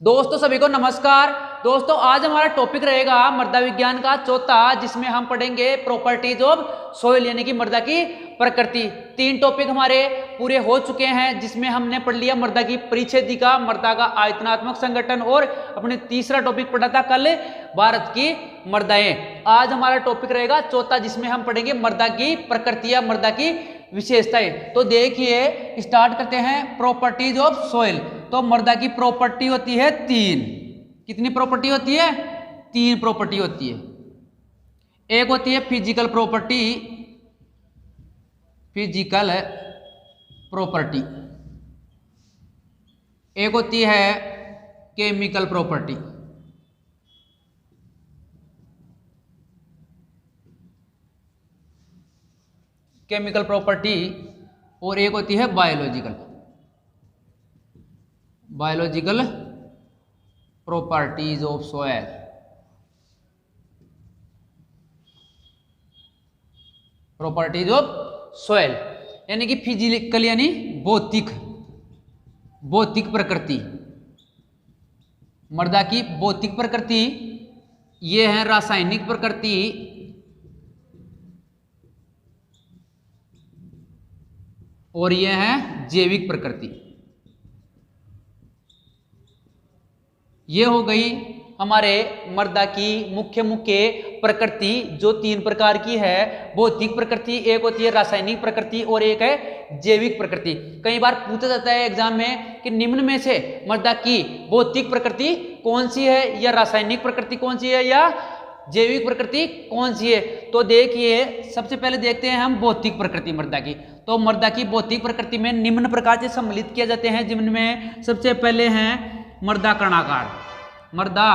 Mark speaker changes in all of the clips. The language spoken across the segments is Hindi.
Speaker 1: दोस्तों सभी को नमस्कार। दोस्तों आज हमारा टॉपिक रहेगा मृदा विज्ञान का चौथा, जिसमें हम पढ़ेंगे प्रॉपर्टीज ऑफ सोइल यानी कि मृदा की प्रकृति। 3 टॉपिक हमारे पूरे हो चुके हैं, जिसमें हमने पढ़ लिया मृदा की परिच्छेदिका, मृदा का आयतनात्मक संगठन और अपने तीसरा टॉपिक पढ़ा था कल भारत की मृदाएं। आज हमारा टॉपिक रहेगा चौथा, जिसमें हम पढ़ेंगे मृदा की प्रकृति या मृदा की विशेषताएं। तो देखिए स्टार्ट करते हैं प्रॉपर्टीज ऑफ सोइल। तो मृदा की प्रॉपर्टी होती है 3। कितनी प्रॉपर्टी होती है? 3 प्रॉपर्टी होती है। एक होती है फिजिकल प्रॉपर्टी, फिजिकल प्रॉपर्टी। एक होती है केमिकल प्रॉपर्टी। केमिकल प्रॉपर्टी और एक होती है biological, biological properties of soil. Properties of soil यानी कि फिजिकल यानी भौतिक, भौतिक प्रकृति, मृदा की भौतिक प्रकृति। ये है रासायनिक प्रकृति और ये है जैविक प्रकृति। ये हो गई हमारे मृदा की मुख्य प्रकृति, जो 3 प्रकार की है। भौतिक प्रकृति, एक होती है रासायनिक प्रकृति और एक है जैविक प्रकृति। कई बार पूछा जाता है एग्जाम में कि निम्न में से मृदा की भौतिक प्रकृति कौन सी है, या रासायनिक प्रकृति कौन सी है, या जैविक प्रकृति कौन सी है। तो देखिए सबसे पहले देखते हैं हम भौतिक प्रकृति मृदा की। तो मृदा की भौतिक प्रकृति में निम्न प्रकार से सम्मिलित किया जाते हैं, जिनमें सबसे पहले हैं मृदा कणाकार, मृदा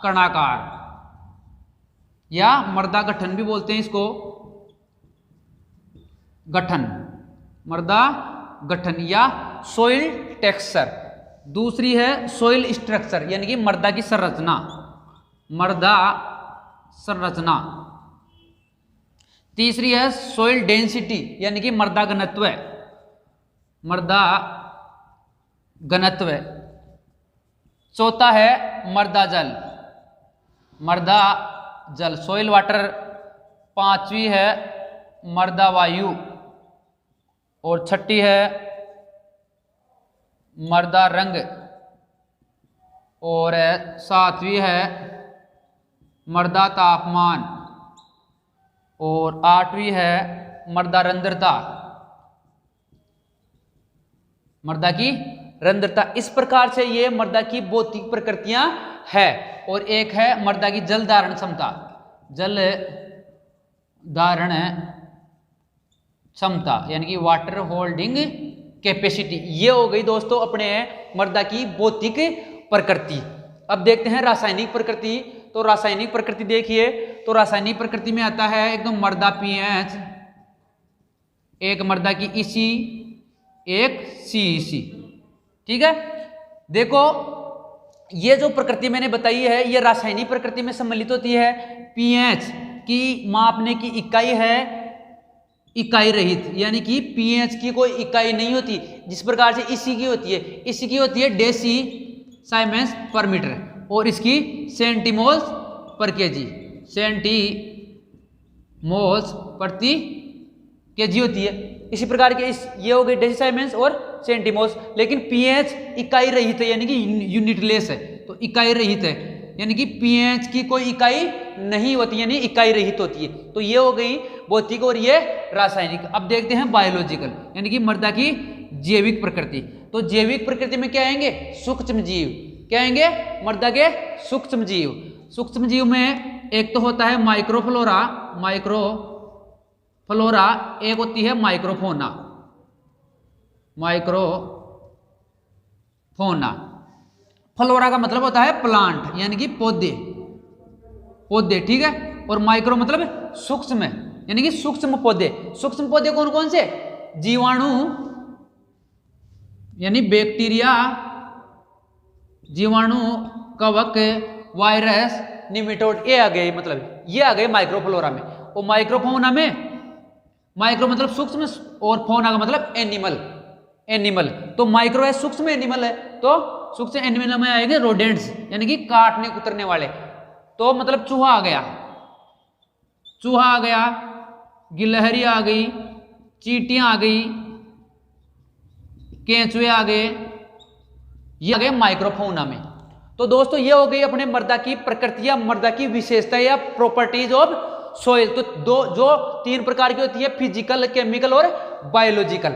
Speaker 1: कणाकार या मृदा गठन भी बोलते हैं इसको, गठन, मृदा गठन या सोइल टेक्सचर। दूसरी है सोइल स्ट्रक्चर यानी कि मृदा की संरचना, मृदा संरचना। तीसरी है सोइल डेंसिटी यानी कि मृदा घनत्व, मृदा घनत्व। चौथा है मृदा जल, मृदा जल, सोइल वाटर। पांचवी है मृदा वायु और छठी है मृदा रंग और 7वीं है मृदा तापमान और 8वीं है मृदा रंध्रता, मृदा की रंध्रता। इस प्रकार से ये मृदा की भौतिक प्रकृतियां है। और एक है मृदा की जल धारण क्षमता, जल धारण क्षमता यानी कि वाटर होल्डिंग कैपेसिटी। ये हो गई दोस्तों अपने मृदा की भौतिक प्रकृति। अब देखते हैं रासायनिक प्रकृति। तो रासायनिक प्रकृति देखिए, तो रासायनिक प्रकृति में आता है एकदम मृदा पीएच, एक मृदा की ईसी, एक सीईसी। ठीक है, देखो ये जो प्रकृति मैंने बताई है ये रासायनिक प्रकृति में सम्मिलित होती है। पीएच की मापने की इकाई है इकाई रहित, यानी कि पीएच की कोई इकाई नहीं होती, जिस प्रकार से ईसी की होती है। ईसी की होती है डेसी साइमेंस पर मीटर और इसकी सेंटीमोल्स पर केजी, सेंटीमोल्स प्रति केजी होती है। इसी प्रकार के ये हो गई डेसीसाइमेंस और सेंटीमोल्स। लेकिन पीएच इकाई रहित है यानी कि यूनिटलेस है, तो इकाई रहित है यानी कि पीएच की कोई इकाई नहीं होती, यानी इकाई रहित होती है। तो ये हो गई भौतिक और ये रासायनिक। अब देखते हैं बायोलॉजिकल यानी कि मृदा की जैविक प्रकृति। तो जैविक प्रकृति में क्या आएंगे? सूक्ष्म जीव। क्या आएंगे? मृदा के सूक्ष्म जीव। सूक्ष्म जीव में एक तो होता है माइक्रोफ्लोरा, माइक्रोफ्लोरा, एक होती है माइक्रोफोना, माइक्रोफोना। फ्लोरा का मतलब होता है प्लांट यानी कि पौधे, पौधे। ठीक है, और माइक्रो मतलब सूक्ष्म यानी कि सूक्ष्म पौधे। सूक्ष्म पौधे कौन कौन से? जीवाणु यानी बैक्टीरिया, जीवाणु, कवक, वायरस, निमेटोड, ये आ गए, मतलब ये आ गए माइक्रोफ्लोरा में। और माइक्रोफोना में, माइक्रो मतलब सूक्ष्म और फोना का मतलब एनिमल, एनिमल, तो माइक्रो है सूक्ष्म एनिमल है, तो सूक्ष्म एनिमल में आएंगे रोडेंट्स यानी कि काटने कुतरने वाले। तो मतलब चूहा आ गया, चूहा आ गया, गिलहरी आ गई, चींटियां आ गई, केंचुए आ गए, ये आ गए माइक्रोफौना में। तो दोस्तों ये हो गई अपने मृदा की प्रकृति या मृदा की विशेषता या प्रॉपर्टीज ऑफ सोइल। तो जो 3 प्रकार की होती है, फिजिकल, केमिकल और बायोलॉजिकल।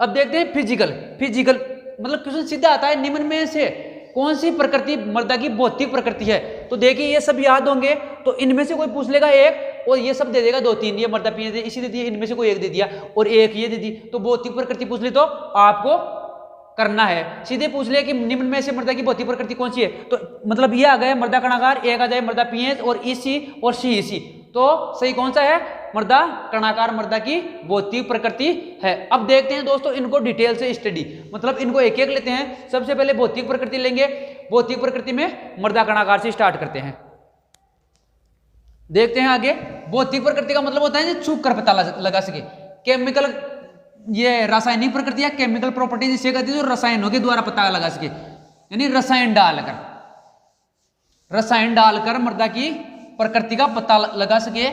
Speaker 1: अब देखते हैं फिजिकल। फिजिकल मतलब क्वेश्चन सीधा आता है निम्न में से कौन सी प्रकृति मृदा की भौतिक प्रकृति है। तो देखिए ये सब याद होंगे, तो इनमें से कोई पूछ लेगा एक और ये सब दे देगा 2-3, ये मृदा पीएच इसी दे दिया, इनमें से कोई एक दे दिया और एक ये दे दी, तो भौतिक प्रकृति पूछ ली तो आपको करना है। सीधे पूछ ले कि निम्न में से मृदा की भौतिक प्रकृति कौन सी है, तो मतलब ये आ गया मृदा कणाकार, एक आ जाए मृदा पीएच और ईसी और सीईसी। तो सही कौन सा है, मृदा कणाकार मृदा की भौतिक प्रकृति है। अब देखते हैं दोस्तों इनको डिटेल से स्टडी, मतलब इनको एक एक लेते हैं। सबसे पहले भौतिक प्रकृति लेंगे, भौतिक प्रकृति में मृदा कणाकार से स्टार्ट करते हैं। देखते हैं आगे। भौतिक प्रकृति का मतलब होता है छू कर पता लगा सके। केमिकल, ये रासायनिक प्रकृति या केमिकल प्रॉपर्टीज इसे कहती है जो रसायनों के द्वारा पता लगा सके, यानी रसायन डालकर मृदा की प्रकृति का पता लगा सके।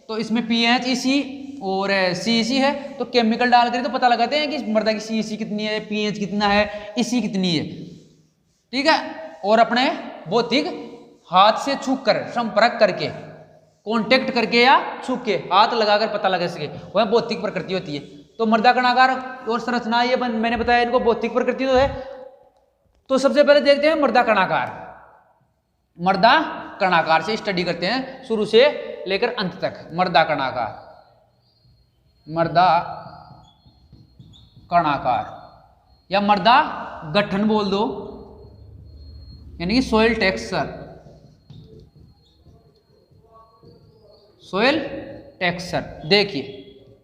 Speaker 1: तो इसमें पीएच, ईसी और सीईसी है, तो केमिकल डालकर तो पता लगाते हैं कि मृदा की सीईसी कितनी है, पीएच कितना है, ईसी कितनी है, ठीक है। और अपने भौतिक हाथ से छू कर, संपर्क करके, कांटेक्ट करके या छू के हाथ लगाकर पता लगा सके, वह भौतिक प्रकृति होती है। तो मृदा कणाकार और संरचना ये मैंने बताया इनको भौतिक प्रकृति तो है। तो सबसे पहले देखते हैं मृदा कणाकार। मृदा कणाकार से स्टडी करते हैं शुरू से लेकर अंत तक। मृदा कणाकार, मृदा कणाकार या मृदा गठन बोल दो, यानी कि सोइल टेक्सचर। सोइल टेक्सचर देखिए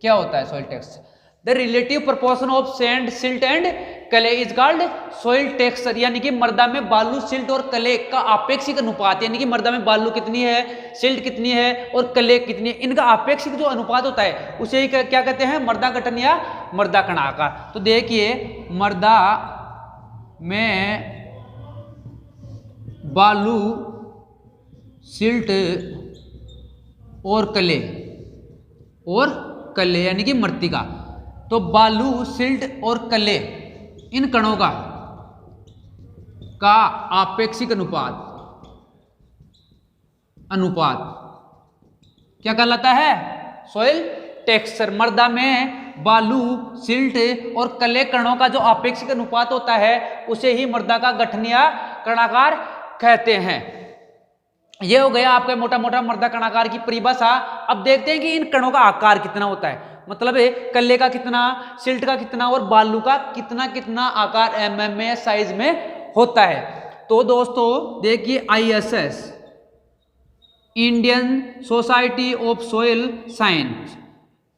Speaker 1: क्या होता है soil texture. The relative proportion of sand, silt and clay is called soil texture, यानी कि मृदा में बालू, सिल्ट और क्ले का आपेक्षिक अनुपात, यानी कि मृदा में बालू कितनी है, सिल्ट कितनी है और क्ले कितनी है, इनका आपेक्षिक जो अनुपात होता है उसे ही क्या कहते हैं, मृदा गठन या मृदा कणाकार। तो देखिए मृदा में बालू, सिल्ट और क्ले यानी कि मृत्तिका। तो बालू, सिल्ट और क्ले इन कणों का आपेक्षिक अनुपात क्या कहलाता है, सोइल टेक्सचर। मृदा में बालू, सिल्ट और क्ले कणों का जो आपेक्षिक अनुपात होता है उसे ही मृदा का गठन या कणाकार कहते हैं। यह हो गया आपका मोटा मोटा मृदा कणाकार की परिभाषा। अब देखते हैं कि इन कणों का आकार कितना होता है, मतलब क्ले का कितना, सिल्ट का कितना और बालू का कितना आकार mm में, साइज में होता है। तो दोस्तों देखिए ISS, Indian society of soil science,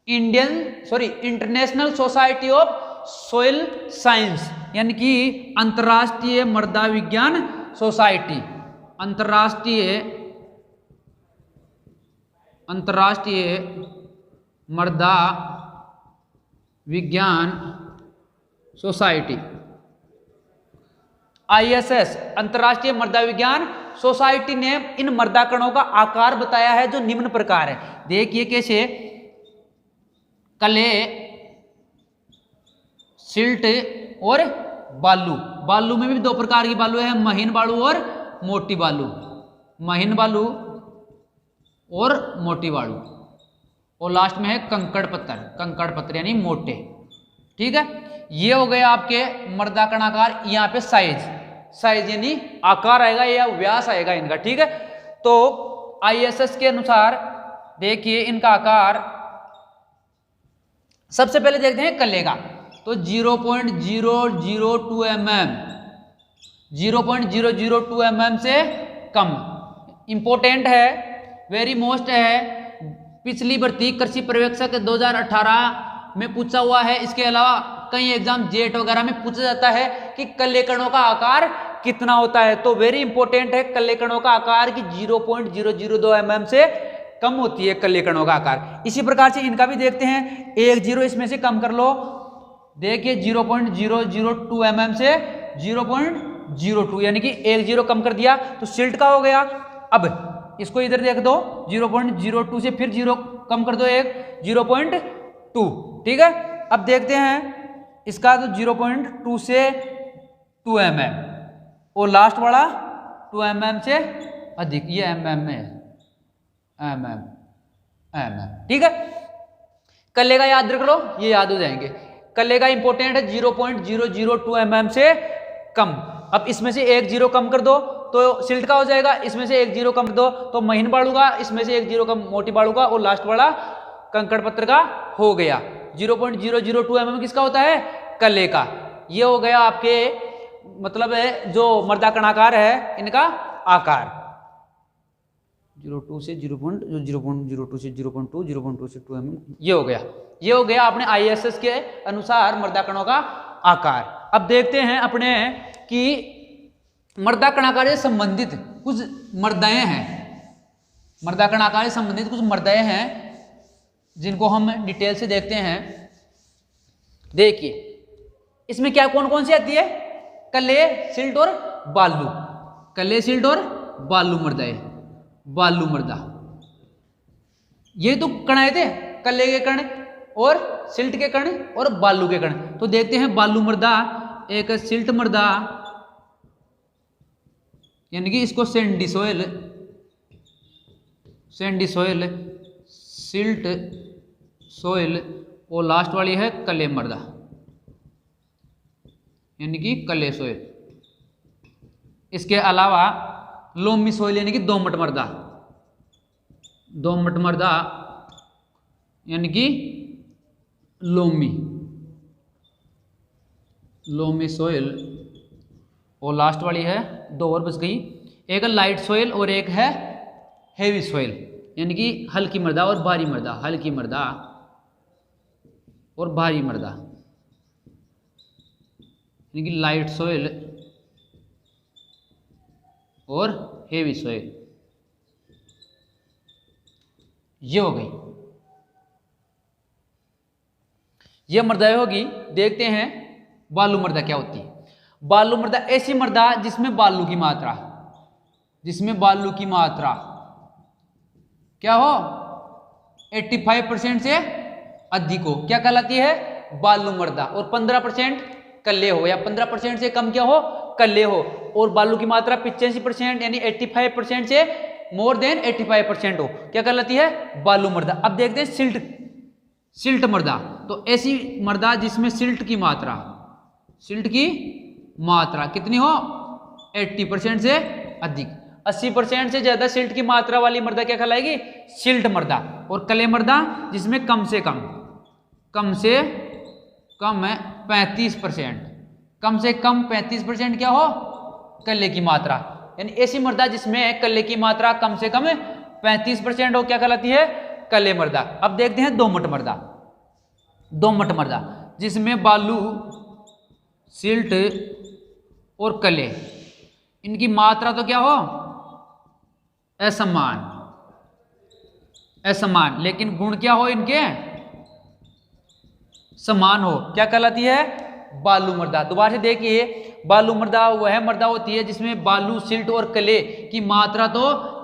Speaker 1: international society of soil science, यानी कि अंतर्राष्ट्रीय मृदा विज्ञान सोसाइटी, अंतर्राष्ट्रीय मृदा विज्ञान सोसाइटी, ISS अंतर्राष्ट्रीय मृदा विज्ञान सोसाइटी ने इन मृदा कणों का आकार बताया है जो निम्न प्रकार है। देखिए कैसे, क्ले, सिल्ट और बालू। बालू में भी 2 प्रकार की बालू है, महीन बालू और मोटी बालू, महीन बालू और मोटी बालू, और लास्ट में है कंकड़ पत्थर यानी मोटे, ठीक है। ये हो गए आपके मृदा कणाकार। यहाँ पे साइज यानी आकार आएगा या व्यास आएगा इनका, ठीक है। तो ISS के अनुसार देखिए इनका आकार, सबसे पहले देखते हैं क्ले का। तो 0.002 mm, 0.002 mm से कम इंपोर्टेंट है, वेरी मोस्ट है। पिछली भर्ती कृषि पर्यवेक्षक 2018 में पूछा हुआ है। इसके अलावा कई एग्जाम जेट वगैरह में पूछा जाता है कि क्ले कणों का आकार कितना होता है। तो वेरी इंपॉर्टेंट है क्ले कणों का आकार की 0.002 mm से कम होती है क्ले कणों का आकार। इसी प्रकार से इनका भी देखते हैं, 1 0 इसमें से कम कर लो, देखिए 0.002 mm से 0.02 यानी कि 1 0 कम कर दिया तो सिल्ट का हो गया। अब इसको इधर देख दो 0.02 से फिर 0 कम कर दो 1 0.2 ठीक है। अब देखते हैं इसका तो 0.2 से 2 mm और लास्ट वाला 2 mm से अधिक, ये mm में mm ठीक है। कल्ले का याद रख लो, ये याद हो जाएंगे। कल्ले का इंपॉर्टेंट है 0.002 mm से कम। अब इसमें से 1 0 कम कर दो तो सिल्ट का हो जाएगा, इसमें से 1 0 कम कर दो तो महीन बालू का, इसमें से 1 0 कम मोटी बालू का और लास्ट वाला कंकड़ पत्थर का हो गया। 0.002 mm किसका होता है? कल्ले का। ये हो गया आपके मतलब है जो मर्दा कणाकार है इनका आकार। 0.2 से 0.02 से 0.2 0.2 से 2 mm ये हो गया। ये हो गया अपने ISS के अनुसार मर्दा कणों का आकार। अब देखते हैं अपने कि मर्दा कणाकार से संबंधित कुछ मर्दाएं हैं, मर्दा कणाकार से संबंधित कुछ मर्दाएं हैं जिनको हम डिटेल से देखते हैं। देखिए इसमें क्या कौन कौन सी आती है? कल्ले, सिल्ट और बालू। कल्ले, सिल्ट और बालू मर्दाएं। बालू मर्दा ये तो कण आए थे, कल्ले के कण और सिल्ट के कण और बालू के कण। तो देखते हैं बालू मर्दा, एक सिल्ट मर्दा यानी कि इसको Sandy soil, Sandy soil, silt soil और लास्ट वाली है कल्ले मर्दा यानी कि कल्ले सोयल। इसके अलावा लोमी सोयल यानी कि दोमट मर्दा, दोमट मर्दा यानी कि लोमी, लोमी सोयल और लास्ट वाली है दो और बच गई, एक है लाइट सोयल और एक है हेवी सोयल यानी कि हल्की मर्दा और भारी मर्दा, हल्की मर्दा और भारी मर्दा यानी कि लाइट सोयल और हेवी सोयल। ये हो गई, ये मर्दा होगी। देखते हैं बालू मर्दा क्या होती है। बालू मर्दा ऐसी मर्दा जिसमें बालू की मात्रा, जिसमें बालू की मात्रा क्या हो 85% से अधिक हो, क्या कहलाती है? बालू मर्दा। और 15% कल्ले हो या 15% से कम क्या हो? कल्ले हो। और बालू की मात्रा 85% यानी 85% से मोर देन 85% हो, क्या कहलाती है? बालू मर्दा। अब देखते हैं सिल्ट, सिल्ट मर्दा। तो ऐसी मर्दा जिसमें सिल्ट की मात्रा, सिल्ट की मात्रा कितनी हो? 80% से अधिक। 80% से ज्यादा सिल्ट की मात्रा वाली मर्दा क्या कहलाएगी? सिल्ट मर्दा। और कल्ले मर्दा जिसमें कम से कम, कम से कम है 35%, कम से कम 35% क्या हो? कल्ले की मात्रा। यानी ऐसी मर्दा जिसमें कल्ले की मात्रा कम से कम 35% हो, क्या कहलाती है? कल्ले मर्दा। अब देखते हैं दोमट मर्दा। दोमट मर्दा जिसमें बालू, सिल्ट और कल्ले इनकी मात्रा तो क्या हो? असमान, असमान, लेकिन गुण क्या हो इनके? समान हो, क्या कहलाती है? बालू मर्दा। दोबारा से देखिए, बालू मर्दा वह मर्दा होती है जिसमें बालू, सिल्ट और कले की मात्रा तो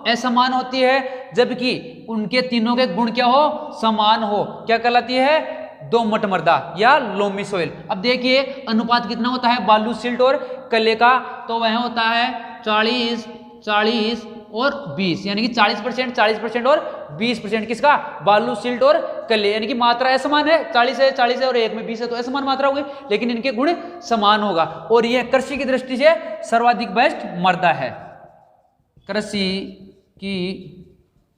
Speaker 1: असमान होती है जबकि उनके तीनों के गुण क्या हो? समान हो, क्या कहलाती है? दोमट मर्दा या लोमी सोइल। अब देखिए अनुपात कितना होता है बालू, सिल्ट और कले का? तो वह होता है 40 40 और 20 यानी कि 40% 40% और 20%। किसका? बालू, सिल्ट और कले। यानी कि मात्रा असमान है, 40 है 40 है और एक में 20 है तो असमान मात्रा हो गई, लेकिन इनके गुण समान होगा। और यह कृषि की दृष्टि से सर्वाधिक बेस्ट मर्दा है। कृषि की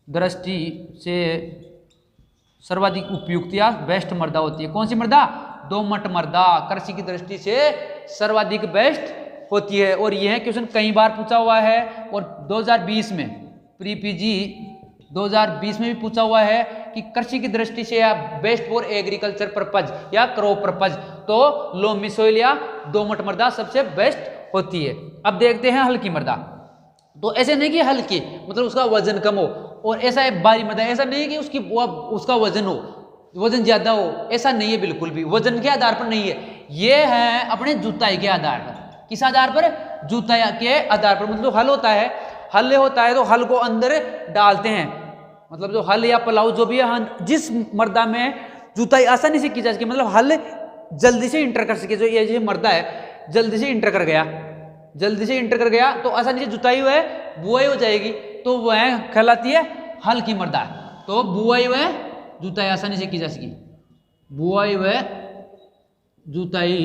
Speaker 1: दृष्टि से सर्वाधिक उपयुक्त या बेस्ट मर्दा होती है। कौन सी मर्दा? दोमट मर्दा कृषि की दृष्टि से सर्वाधिक बेस्ट होती है। और यह क्वेश्चन कई बार पूछा हुआ है और 2020 में प्री पीजी 2020 में भी पूछा हुआ है कि कृषि की दृष्टि से या बेस्ट फॉर एग्रीकल्चर पर्पज या क्रॉप पर्पज तो लोमी सोइल या दोमट मर्दा सबसे बेस्ट होती है। अब देखते हैं हल्की मर्दा। तो ऐसे नहीं कि हल्की मतलब उसका वजन कम हो, और ऐसा है भारी मर्दा, ऐसा नहीं कि उसका वजन हो वजन ज्यादा हो, ऐसा नहीं है बिल्कुल भी, वजन के आधार पर नहीं है, ये है अपने जुताई के आधार पर। किस आधार पर? जुताई के आधार पर। मतलब हल होता है, हल होता है तो हल को अंदर डालते हैं, मतलब जो हल या पलाव जो भी है, जिस मर्दा में जुताई आसानी से की जा सके, मतलब हल जल्दी से इंटर कर सके, जो ये मर्दा है जल्दी से इंटर कर गया, जल्दी से इंटर कर गया तो आसानी से जुताई हुआ है बुआई हो जाएगी, तो वह कहलाती है हल की मर्दा। तो बुआई व जुताई आसानी से की जा सके, बुआई व जुताई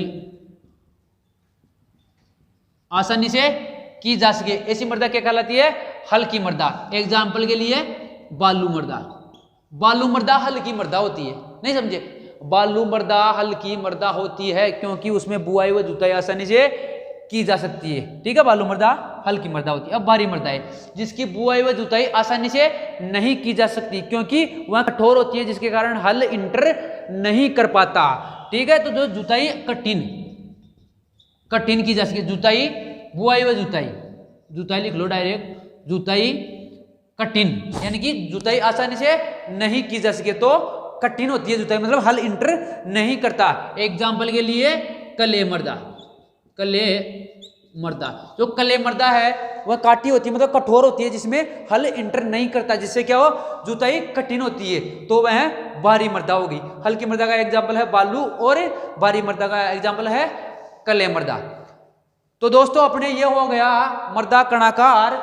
Speaker 1: आसानी से की जा सके, ऐसी मर्दा क्या कहलाती है? हल की मर्दा। एग्जाम्पल के लिए बालू मर्दा, बालू मर्दा हल की मर्दा होती है, नहीं समझे? बालू मर्दा हल की मर्दा होती है क्योंकि उसमें बुआई व जुताई आसानी से की जा सकती है, ठीक है। बालू मर्दा हल की मर्दा होती है। अब भारी मर्दा है जिसकी बुआई व जुताई आसानी से नहीं की जा सकती क्योंकि वह कठोर होती है, जिसके कारण हल इंटर नहीं कर पाता, ठीक है। तो जो जुताई कठिन की जा सके, जुताई बुआई व जुताई, जुताई लिख लो डायरेक्ट, जुताई कठिन, यानी कि जुताई आसानी से नहीं की जा सके तो कठिन होती है जुताई, मतलब हल इंटर नहीं करता। एग्जाम्पल के लिए कले मर्दा, कले मर्दा, जो कले मर्दा है वह काटी होती है, मतलब कठोर होती है, जिसमें हल इंटर नहीं करता, जिससे क्या हो? जुताई कठिन होती है, तो वह भारी मर्दा होगी। हल की मर्दा का एग्जाम्पल है बालू और भारी मर्दा का एग्जाम्पल है कले मर्दा। तो दोस्तों अपने ये हो गया मर्दा कणाकार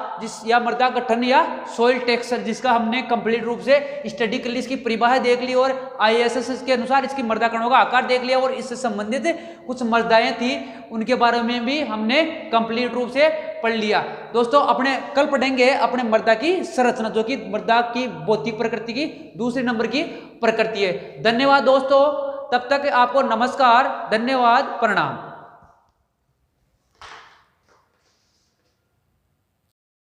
Speaker 1: या मर्दा गठन या सोइल टेक्सचर, जिसका हमने कंप्लीट रूप से स्टडी कर ली, इसकी परिभाषा देख ली और ISS के अनुसार इसकी मर्दा कणों का आकार देख लिया, और इससे संबंधित कुछ मर्दाएं थी उनके बारे में भी हमने कंप्लीट रूप से पढ़ लिया। दोस्तों अपने कल पढ़ेंगे अपने मर्दा की संरचना, जो कि मर्दा की भौतिक प्रकृति की दूसरे नंबर की प्रकृति है। धन्यवाद दोस्तों, तब तक आपको नमस्कार, धन्यवाद, प्रणाम।